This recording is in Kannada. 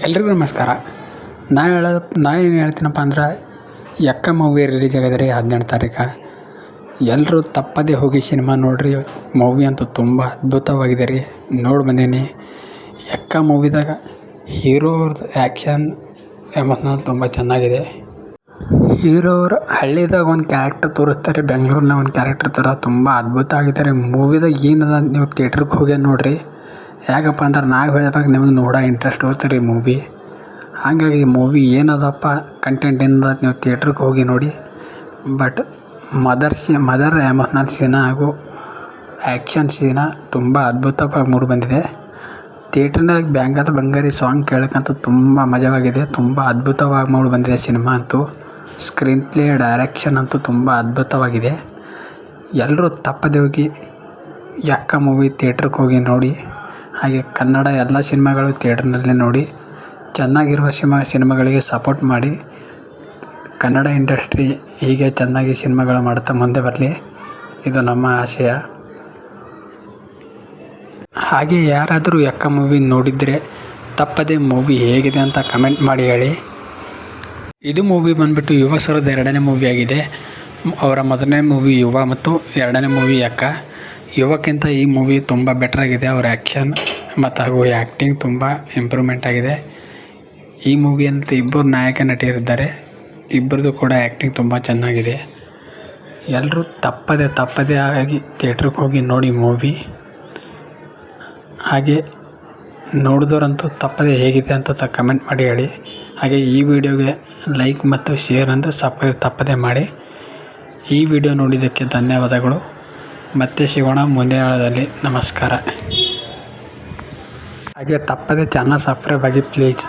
ಎಲ್ರಿಗೂ ನಮಸ್ಕಾರ. ನಾ ಏನು ಹೇಳ್ತೀನಪ್ಪ ಅಂದ್ರೆ, ಯಕ್ಕ ಮೂವಿ ರಿಲೀಸ್ ಆಗಿದೆ ರೀ 18 ತಾರೀಕು. ಎಲ್ಲರೂ ತಪ್ಪದೇ ಹೋಗಿ ಸಿನಿಮಾ ನೋಡಿರಿ. ಮೂವಿ ಅಂತೂ ತುಂಬ ಅದ್ಭುತವಾಗಿದೆ ರೀ. ನೋಡಿ ಬಂದೀನಿ. ಯಕ್ಕ ಮೂವಿದಾಗ ಹೀರೋರ್ದು ಆ್ಯಕ್ಷನ್ ಎಮೋಷ್ನಲ್ ತುಂಬ ಚೆನ್ನಾಗಿದೆ. ಹೀರೋರು ಹಳ್ಳಿದಾಗ ಒಂದು ಕ್ಯಾರೆಕ್ಟರ್ ತೋರಿಸ್ತಾರೆ, ಬೆಂಗಳೂರಿನ ಒಂದು ಕ್ಯಾರೆಕ್ಟರ್ ಥರ ತುಂಬ ಅದ್ಭುತ ಆಗಿದ್ದಾರೆ. ಮೂವಿದಾಗ ಏನದ ನೀವು ಥಿಯೇಟ್ರಿಗೆ ಹೋಗಿ ನೋಡಿರಿ. ಯಾಕಪ್ಪ ಅಂದ್ರೆ ನಾವು ಹೇಳ್ದಾಗ ನಿಮಗೆ ನೋಡೋ ಇಂಟ್ರೆಸ್ಟ್ ಹೋಗ್ತಾರೆ ಈ ಮೂವಿ. ಹಾಗಾಗಿ ಮೂವಿ ಏನದಪ್ಪ ಕಂಟೆಂಟ್ ಏನದ ನೀವು ಥಿಯೇಟ್ರಿಗೆ ಹೋಗಿ ನೋಡಿ. ಬಟ್ ಮದರ್ ಎಮೋಷ್ನಲ್ ಸೀನ ಹಾಗೂ ಆ್ಯಕ್ಷನ್ ಸೀನ ತುಂಬ ಅದ್ಭುತವಾಗಿ ಮೂಡಿ ಬಂದಿದೆ. ಥಿಯೇಟ್ರ್ನಾಗ ಬ್ಯಾಂಗದ ಬಂಗಾರಿ ಸಾಂಗ್ ಕೇಳೋಕ್ಕಂತೂ ತುಂಬ ಮಜವಾಗಿದೆ. ತುಂಬ ಅದ್ಭುತವಾಗಿ ಮೂಡಿ ಬಂದಿದೆ ಸಿನಿಮಾ ಅಂತೂ. ಸ್ಕ್ರೀನ್ ಪ್ಲೇ ಡೈರೆಕ್ಷನ್ ಅಂತೂ ತುಂಬ ಅದ್ಭುತವಾಗಿದೆ. ಎಲ್ಲರೂ ತಪ್ಪದೇ ಹೋಗಿ ಯಕ್ಕ ಮೂವಿ ಥಿಯೇಟ್ರಿಗೆ ಹೋಗಿ ನೋಡಿ. ಹಾಗೆ ಕನ್ನಡ ಎಲ್ಲ ಸಿನಿಮಾಗಳು ಥಿಯೇಟ್ರ್ನಲ್ಲೇ ನೋಡಿ. ಚೆನ್ನಾಗಿರುವ ಸಿನಿಮಾಗಳಿಗೆ ಸಪೋರ್ಟ್ ಮಾಡಿ. ಕನ್ನಡ ಇಂಡಸ್ಟ್ರಿ ಹೀಗೆ ಚೆನ್ನಾಗಿ ಸಿನಿಮಾಗಳು ಮಾಡ್ತಾ ಮುಂದೆ ಬರಲಿ, ಇದು ನಮ್ಮ ಆಶಯ. ಹಾಗೆ ಯಾರಾದರೂ ಯಕ್ಕ ಮೂವಿ ನೋಡಿದರೆ ತಪ್ಪದೇ ಮೂವಿ ಹೇಗಿದೆ ಅಂತ ಕಮೆಂಟ್ ಮಾಡಿ ಹೇಳಿ. ಇದು ಮೂವಿ ಬಂದುಬಿಟ್ಟು ಯುವ ಸರದ 2ನೇ ಮೂವಿ ಆಗಿದೆ. ಅವರ ಮೊದಲನೇ ಮೂವಿ ಯುವ ಮತ್ತು 2ನೇ ಮೂವಿ ಯಕ್ಕ. ಯುವಕ್ಕಿಂತ ಈ ಮೂವಿ ತುಂಬ ಬೆಟ್ರಾಗಿದೆ. ಅವರ ಆ್ಯಕ್ಷನ್ ಮತ್ತು ಹಾಗೂ ಆ್ಯಕ್ಟಿಂಗ್ ತುಂಬ ಇಂಪ್ರೂವ್ಮೆಂಟ್ ಆಗಿದೆ. ಈ ಮೂವಿಯಂತೂ ಇಬ್ಬರು ನಾಯಕ ನಟಿಯರಿದ್ದಾರೆ. ಇಬ್ಬರದು ಕೂಡ ಆ್ಯಕ್ಟಿಂಗ್ ತುಂಬ ಚೆನ್ನಾಗಿದೆ. ಎಲ್ಲರೂ ತಪ್ಪದೇ ಆಗಿ ಥಿಯೇಟ್ರಿಗೆ ಹೋಗಿ ನೋಡಿ ಮೂವಿ. ಹಾಗೆ ನೋಡಿದವರಂತೂ ತಪ್ಪದೇ ಹೇಗಿದೆ ಅಂತ ಕಮೆಂಟ್ ಮಾಡಿ ಹೇಳಿ. ಹಾಗೆ ಈ ವಿಡಿಯೋಗೆ ಲೈಕ್ ಮತ್ತು ಶೇರ್ ಅಂದರೆ ತಪ್ಪದೇ ಮಾಡಿ. ಈ ವಿಡಿಯೋ ನೋಡಿದ್ದಕ್ಕೆ ಧನ್ಯವಾದಗಳು. ಮತ್ತೆ ಸಿಗೋಣ ಮುಂದಿನ ವಾರದಲ್ಲಿ. ನಮಸ್ಕಾರ. ಹಾಗೆ ತಪ್ಪದೇ ಚಾನಲ್ ಸಬ್ಸ್ಕ್ರೈಬ್ ಆಗಿ ಪ್ಲೀಸ್.